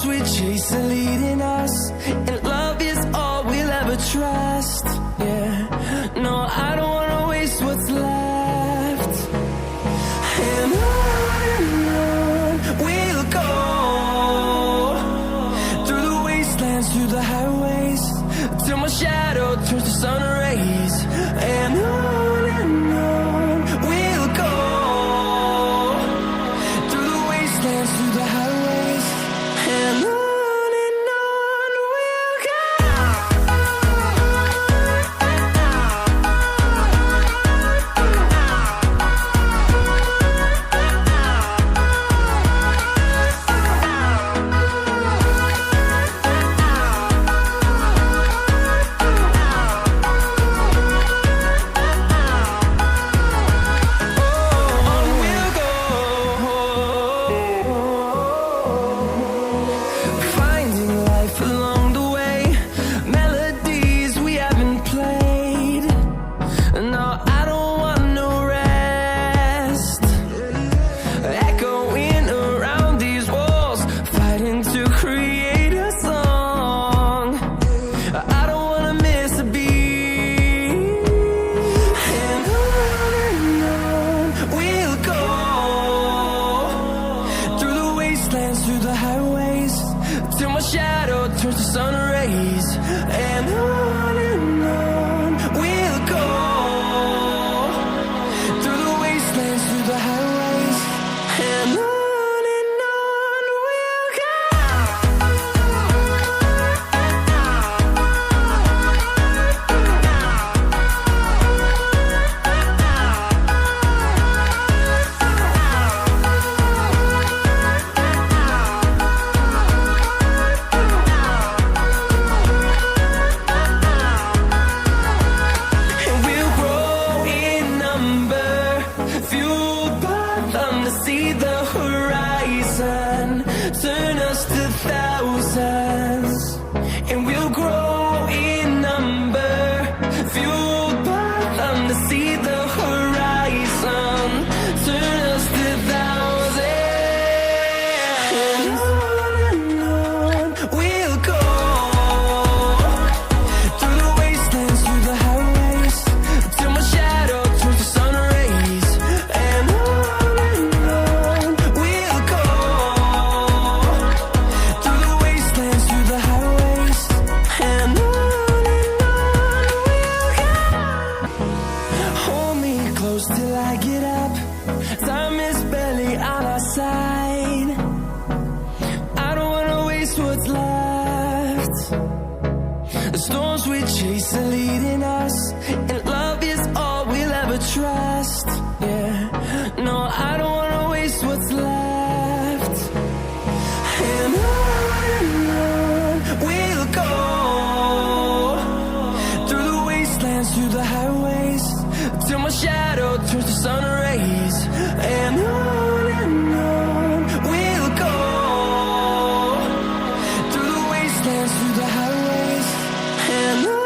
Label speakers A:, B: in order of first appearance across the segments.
A: storms we chase are leading us, and love is all we'll ever trust. Yeah, no, I don't wanna waste what's left. And on we'll go, through the wastelands, through the highways, till my shadow turns to sun rays. And on we'll go, through the wastelands, through the highways, and on. Through the highways, till my shadow turns to sun rays. And on we'll go, through the wastelands, through the highways, and on. See the horizon turn us to thousands, and we'll grow in number, fueled by them to see the horizon turn us to thousands. And on we'll go, through the wastelands, through the highways, till my shadow turns to sun rays. And till I get up, time is barely on our side. I don't wanna waste what's left. The storms we chase are leading us, and love is all we'll ever trust. Yeah, no, I don't wanna waste what's left. And on we'll go, through the wastelands, through the highways, till my shadow turns to sun rays. And on we'll go, through the wastelands, through the highways, and on.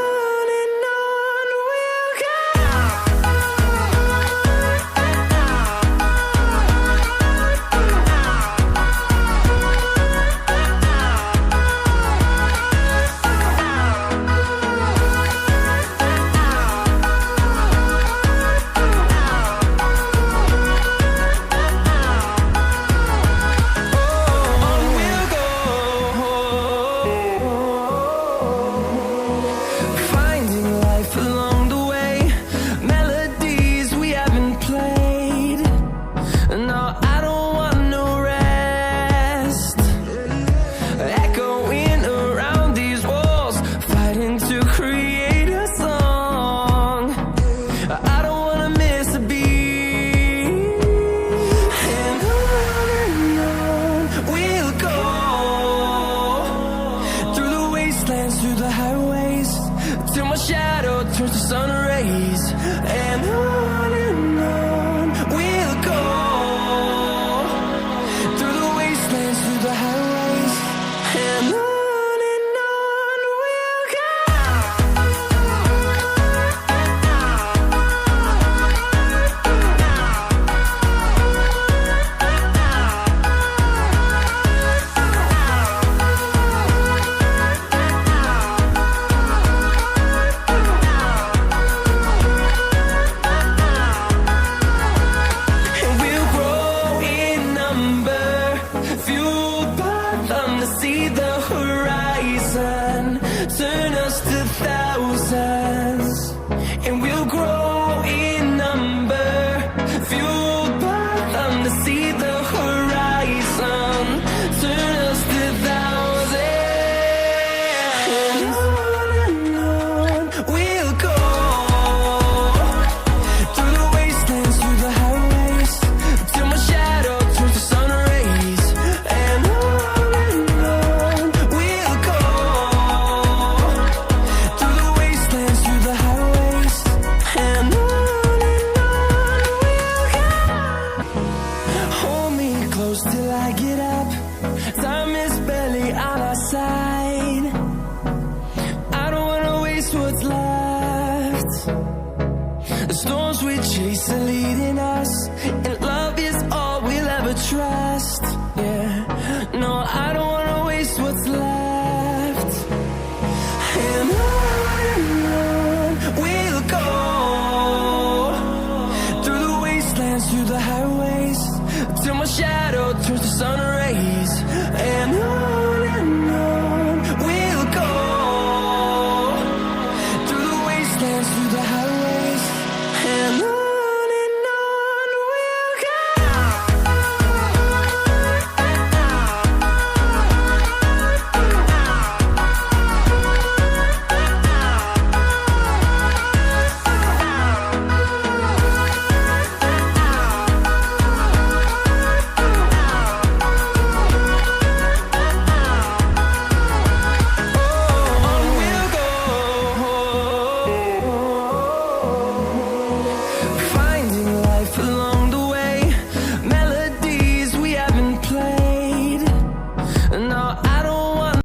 A: storms we chase are leading us, and love is all we'll ever trust. Yeah, no, I don't